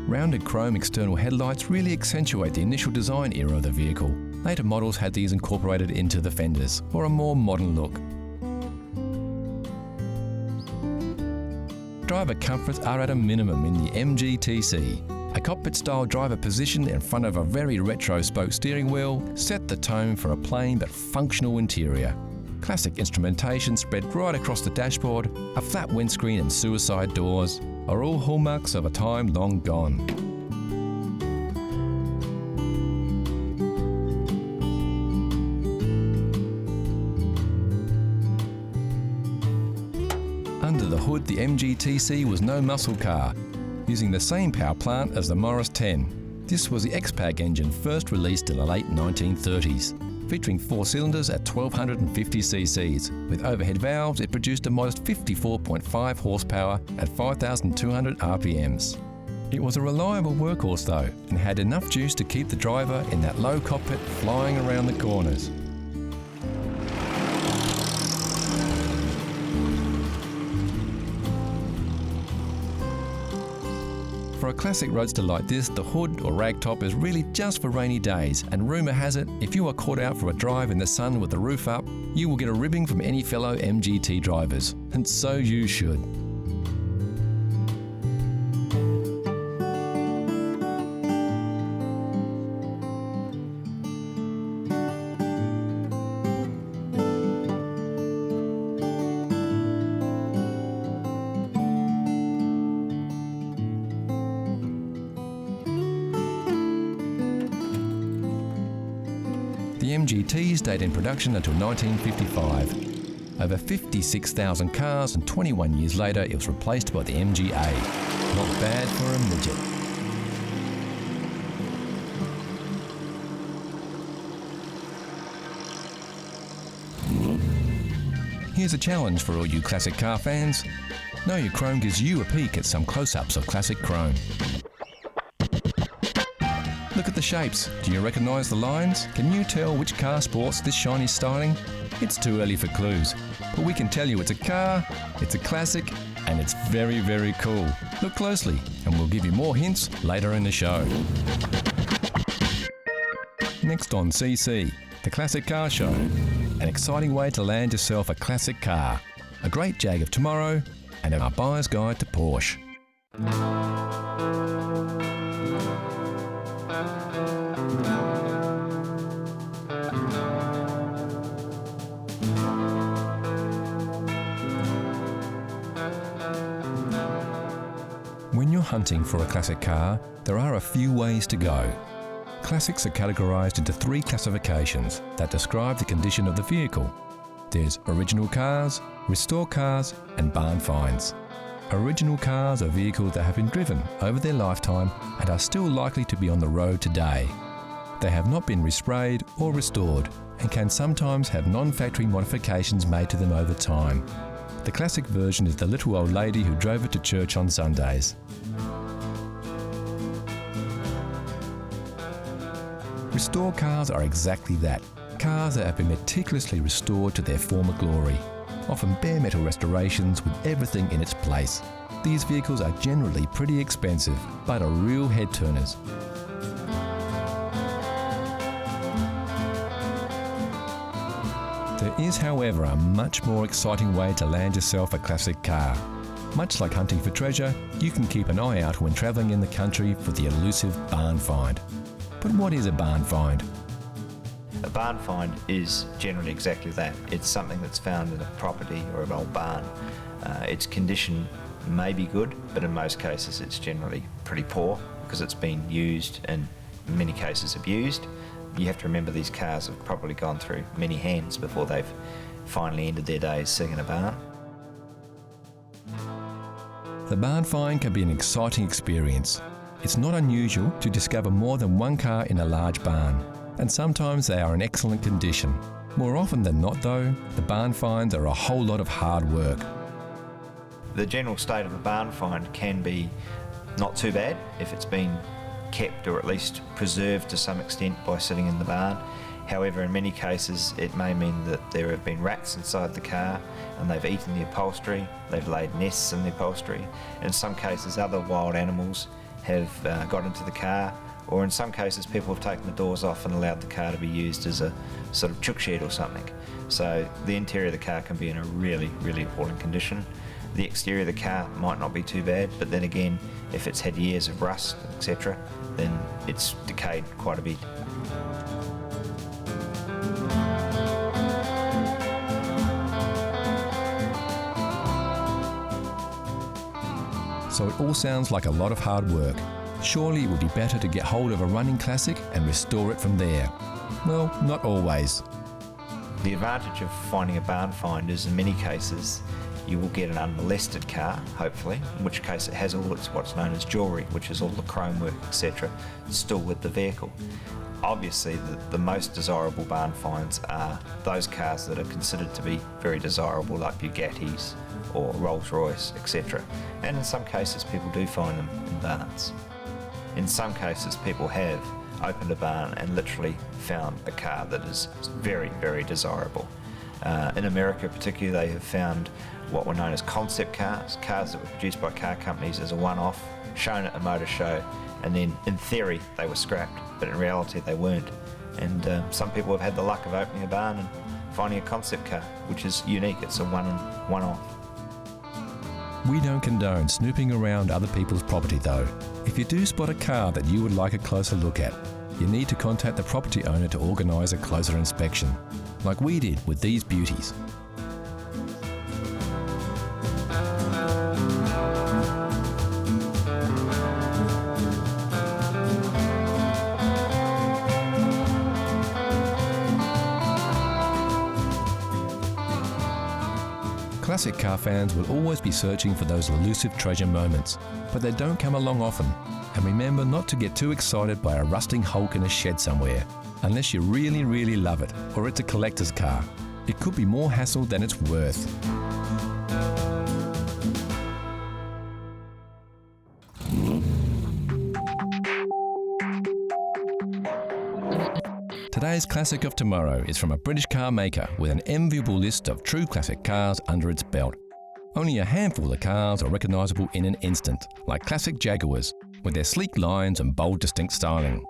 Rounded chrome external headlights really accentuate the initial design era of the vehicle. Later models had these incorporated into the fenders for a more modern look. Driver comforts are at a minimum in the MGTC. A cockpit-style driver position in front of a very retro spoke steering wheel set the tone for a plain but functional interior. Classic instrumentation spread right across the dashboard, a flat windscreen and suicide doors are all hallmarks of a time long gone. Under the hood, the MGTC was no muscle car, using the same power plant as the Morris 10. This was the X-Pac engine first released in the late 1930s. Featuring 4 cylinders at 1250 cc's. With overhead valves, it produced a modest 54.5 horsepower at 5,200 RPMs. It was a reliable workhorse though, and had enough juice to keep the driver in that low cockpit flying around the corners. For a classic roadster like this, the hood or ragtop is really just for rainy days, and rumour has it, if you are caught out for a drive in the sun with the roof up, you will get a ribbing from any fellow MGT drivers, and so you should. The MGT stayed in production until 1955. Over 56,000 cars, and 21 years later it was replaced by the MGA. Not bad for a midget. Here's a challenge for all you classic car fans. Know Your Chrome gives you a peek at some close-ups of classic chrome. Look at the shapes. Do you recognise the lines? Can you tell which car sports this shiny styling? It's too early for clues, but we can tell you it's a car, it's a classic, and it's very, very cool. Look closely, and we'll give you more hints later in the show. Next on CC, the Classic Car Show. An exciting way to land yourself a classic car. A great Jag of tomorrow, and our buyer's guide to Porsche. When you're hunting for a classic car, there are a few ways to go. Classics are categorised into 3 classifications that describe the condition of the vehicle. There's original cars, restore cars, and barn finds. Original cars are vehicles that have been driven over their lifetime and are still likely to be on the road today. They have not been resprayed or restored and can sometimes have non-factory modifications made to them over time. The classic version is the little old lady who drove it to church on Sundays. Restore cars are exactly that. Cars that have been meticulously restored to their former glory. Often bare metal restorations with everything in its place. These vehicles are generally pretty expensive, but are real head turners. There is, however, a much more exciting way to land yourself a classic car. Much like hunting for treasure, you can keep an eye out when travelling in the country for the elusive barn find. But what is a barn find? A barn find is generally exactly that. It's something that's found in a property or an old barn. Its condition may be good, but in most cases it's generally pretty poor because it's been used and in many cases abused. You have to remember these cars have probably gone through many hands before they've finally ended their days sitting in a barn. The barn find can be an exciting experience. It's not unusual to discover more than one car in a large barn, and sometimes they are in excellent condition. More often than not though, the barn finds are a whole lot of hard work. The general state of a barn find can be not too bad if it's been kept or at least preserved to some extent by sitting in the barn. However, in many cases it may mean that there have been rats inside the car and they've eaten the upholstery, they've laid nests in the upholstery. In some cases other wild animals have got into the car, or in some cases people have taken the doors off and allowed the car to be used as a sort of chook shed or something. So the interior of the car can be in a really, really appalling condition. The exterior of the car might not be too bad, but then again, if it's had years of rust, etc., then it's decayed quite a bit. So it all sounds like a lot of hard work. Surely it would be better to get hold of a running classic and restore it from there. Well, not always. The advantage of finding a barn find is in many cases you will get an unmolested car, hopefully, in which case it has all its what's known as jewellery, which is all the chrome work, etc., still with the vehicle. Obviously, the most desirable barn finds are those cars that are considered to be very desirable, like Bugattis or Rolls-Royce, etc. And in some cases, people do find them in barns. In some cases, people have opened a barn and literally found a car that is very, very desirable. In America particularly, they have found what were known as concept cars, cars that were produced by car companies as a one-off, shown at a motor show, and then in theory they were scrapped, but in reality they weren't. And some people have had the luck of opening a barn and finding a concept car, which is unique. It's a one-off. We don't condone snooping around other people's property though. If you do spot a car that you would like a closer look at, you need to contact the property owner to organise a closer inspection, like we did with these beauties. Classic car fans will always be searching for those elusive treasure moments, but they don't come along often. And remember not to get too excited by a rusting hulk in a shed somewhere, unless you really, really love it, or it's a collector's car. It could be more hassle than it's worth. Today's Classic of Tomorrow is from a British car maker with an enviable list of true classic cars under its belt. Only a handful of cars are recognisable in an instant, like classic Jaguars, with their sleek lines and bold, distinct styling.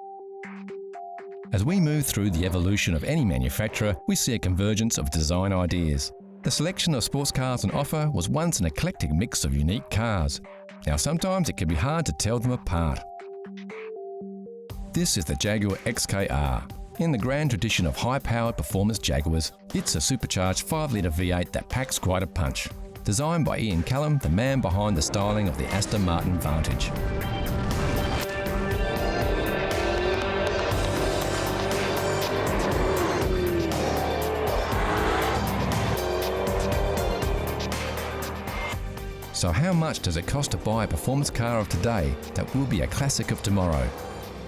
As we move through the evolution of any manufacturer, we see a convergence of design ideas. The selection of sports cars on offer was once an eclectic mix of unique cars. Now sometimes it can be hard to tell them apart. This is the Jaguar XKR. In the grand tradition of high-powered performance Jaguars, it's a supercharged 5-litre V8 that packs quite a punch. Designed by Ian Callum, the man behind the styling of the Aston Martin Vantage. So how much does it cost to buy a performance car of today that will be a classic of tomorrow?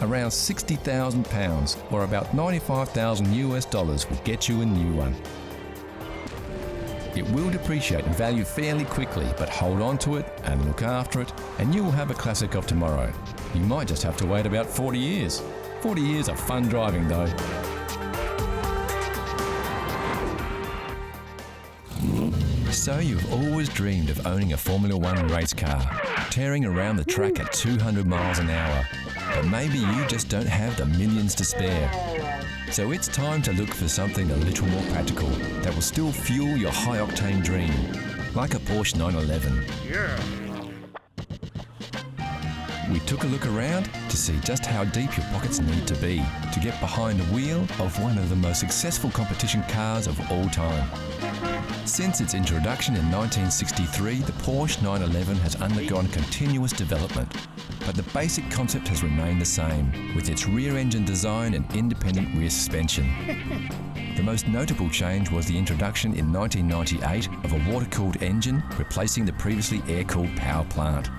Around £60,000, or about $95,000 will get you a new one. It will depreciate in value fairly quickly, but hold on to it and look after it, and you will have a classic of tomorrow. You might just have to wait about 40 years. 40 years of fun driving though. So you've always dreamed of owning a Formula One race car, tearing around the track at 200 miles an hour. But maybe you just don't have the millions to spare. So it's time to look for something a little more practical that will still fuel your high-octane dream, like a Porsche 911. Yeah. We took a look around to see just how deep your pockets need to be to get behind the wheel of one of the most successful competition cars of all time. Since its introduction in 1963, the Porsche 911 has undergone continuous development, but the basic concept has remained the same, with its rear-engine design and independent rear suspension. The most notable change was the introduction in 1998 of a water-cooled engine, replacing the previously air-cooled power plant.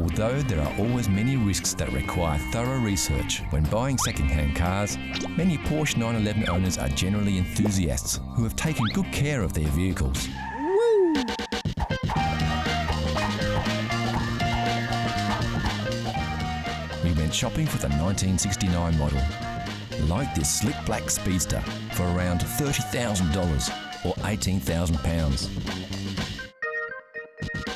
Although there are always many risks that require thorough research when buying second-hand cars, many Porsche 911 owners are generally enthusiasts who have taken good care of their vehicles. Woo! We went shopping for the 1969 model, like this slick black speedster, for around $30,000 or £18,000.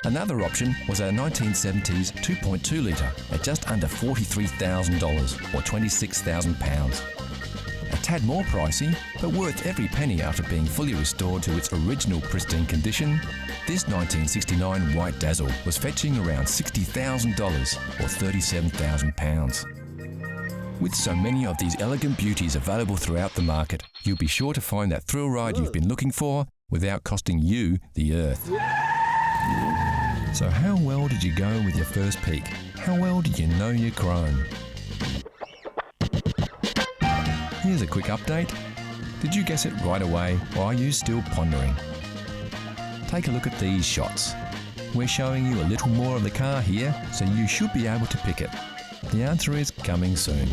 Another option was a 1970s 2.2 litre at just under $43,000 or £26,000. A tad more pricey, but worth every penny after being fully restored to its original pristine condition, this 1969 White Dazzle was fetching around $60,000 or £37,000. With so many of these elegant beauties available throughout the market, you'll be sure to find that thrill ride you've been looking for without costing you the earth. So how well did you go with your first peek? How well did you know your chrome? Here's a quick update. Did you guess it right away, or are you still pondering? Take a look at these shots. We're showing you a little more of the car here, so you should be able to pick it. The answer is coming soon.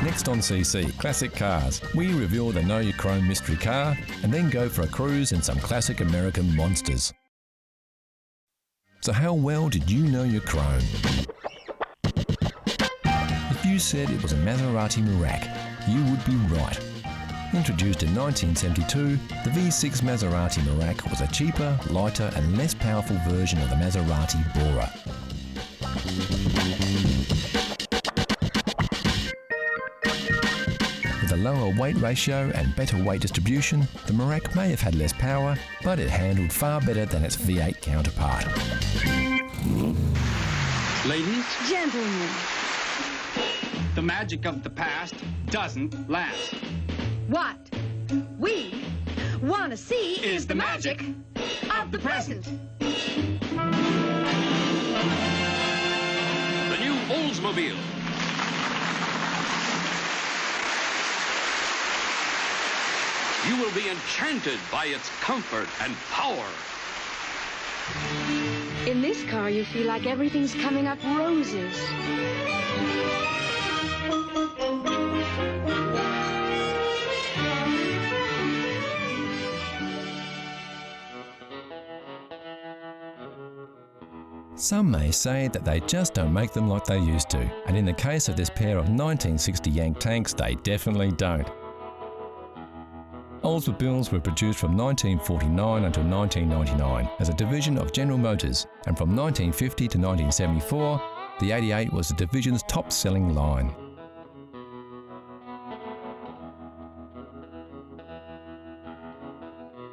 Next on CC, Classic Cars, we reveal the Know Your Chrome mystery car and then go for a cruise in some classic American monsters. So how well did you know your chrome? If you said it was a Maserati Merak, you would be right. Introduced in 1972, the V6 Maserati Merak was a cheaper, lighter and less powerful version of the Maserati Bora. With a lower weight ratio and better weight distribution, the Merak may have had less power, but it handled far better than its V8 counterpart. Ladies, Gentlemen, the magic of the past doesn't last. what we want to see Is the magic of the present. The new Oldsmobile. You will be enchanted by its comfort and power. In this car, you feel like everything's coming up roses. Some may say that they just don't make them like they used to, and in the case of this pair of 1960 Yank tanks, they definitely don't. Oldsmobiles were produced from 1949 until 1999 as a division of General Motors, and from 1950 to 1974, the 88 was the division's top-selling line.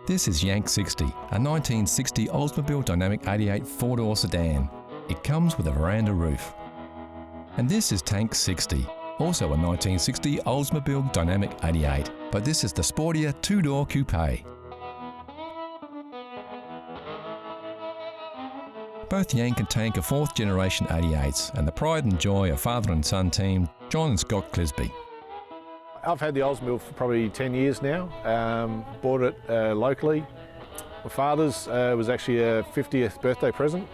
This is Yank 60, a 1960 Oldsmobile Dynamic 88 four-door sedan. It comes with a veranda roof. And this is Tank 60, also a 1960 Oldsmobile Dynamic 88, but this is the sportier two-door coupe. Both Yank and Tank are fourth-generation 88s and the pride and joy of father and son team John and Scott Clisby. I've had the Oldsmobile for probably 10 years now. Bought it locally. My father's was actually a 50th birthday present,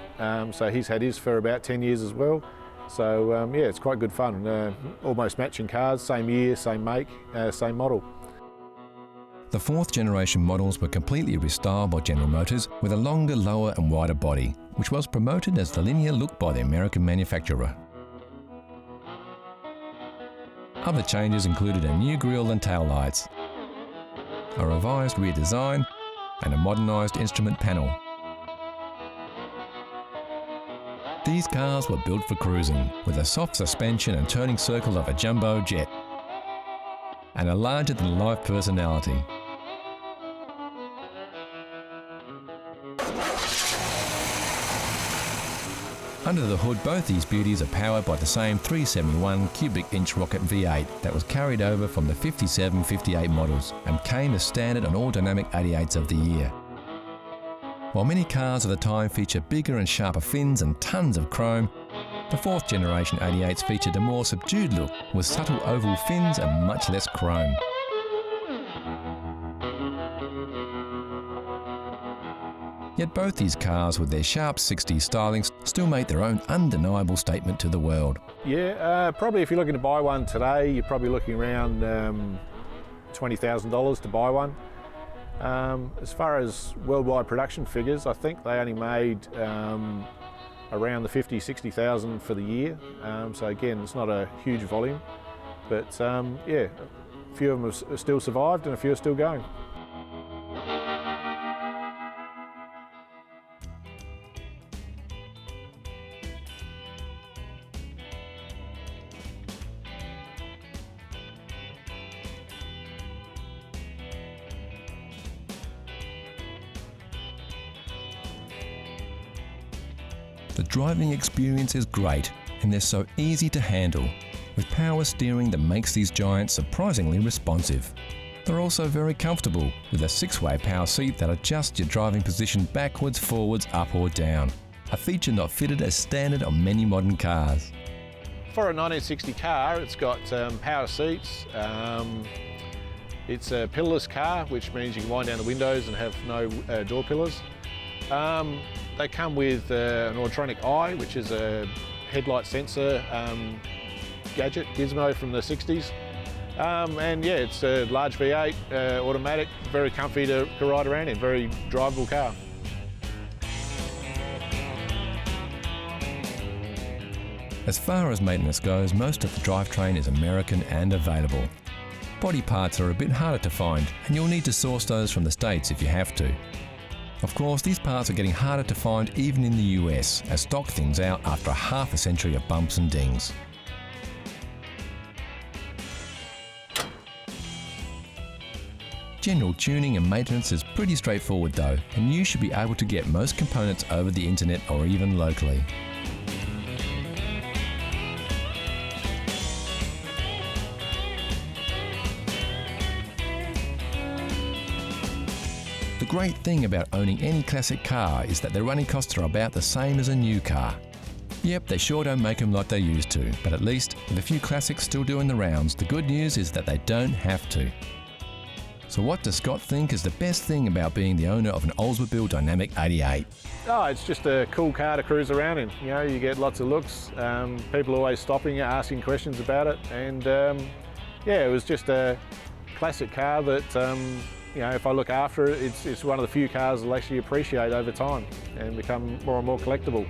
so he's had his for about 10 years as well. So yeah, it's quite good fun. Almost matching cars, same year, same make, same model. The fourth generation models were completely restyled by General Motors with a longer, lower and wider body, which was promoted as the linear look by the American manufacturer. Other changes included a new grille and taillights, a revised rear design and a modernised instrument panel. These cars were built for cruising, with a soft suspension and turning circle of a jumbo jet, and a larger-than-life personality. Under the hood, both these beauties are powered by the same 371 cubic inch rocket V8 that was carried over from the 57-58 models and came as standard on all Dynamic 88s of the year. While many cars of the time feature bigger and sharper fins and tons of chrome, the fourth generation 88s featured a more subdued look with subtle oval fins and much less chrome. Yet both these cars, with their sharp 60s stylings, still make their own undeniable statement to the world. Yeah, probably if you're looking to buy one today, you're probably looking around $20,000 to buy one. As far as worldwide production figures, I think they only made around the 50,000-60,000 for the year. So again, it's not a huge volume, but yeah, a few of them have still survived and a few are still going. The driving experience is great and they're so easy to handle, with power steering that makes these giants surprisingly responsive. They're also very comfortable, with a 6-way power seat that adjusts your driving position backwards, forwards, up or down, a feature not fitted as standard on many modern cars. For a 1960 car, it's got power seats. It's a pillarless car, which means you can wind down the windows and have no door pillars. They come with an electronic eye, which is a headlight sensor gadget, gizmo from the 60s. And yeah, it's a large V8, automatic, very comfy to ride around in, very drivable car. As far as maintenance goes, most of the drivetrain is American and available. Body parts are a bit harder to find, and you'll need to source those from the States if you have to. Of course, these parts are getting harder to find even in the US, as stock thins out after half a century of bumps and dings. General tuning and maintenance is pretty straightforward though, and you should be able to get most components over the internet or even locally. The great thing about owning any classic car is that their running costs are about the same as a new car. Yep, they sure don't make them like they used to, but at least, with a few classics still doing the rounds, the good news is that they don't have to. So what does Scott think is the best thing about being the owner of an Oldsmobile Dynamic 88? Oh, it's just a cool car to cruise around in. You know, you get lots of looks, people always stopping, asking questions about it, and yeah, it was just a classic car that, you know, if I look after it, it's one of the few cars I'll actually appreciate over time and become more and more collectible.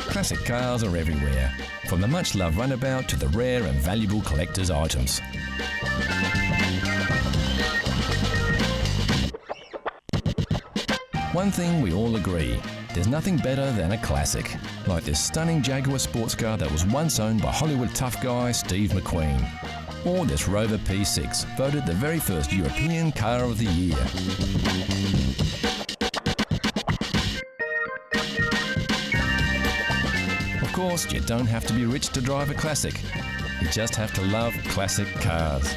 Classic cars are everywhere, from the much-loved runabout to the rare and valuable collector's items. One thing we all agree, there's nothing better than a classic, like this stunning Jaguar sports car that was once owned by Hollywood tough guy Steve McQueen, or this Rover P6, voted the very first European Car of the Year. Of course, you don't have to be rich to drive a classic. You just have to love classic cars.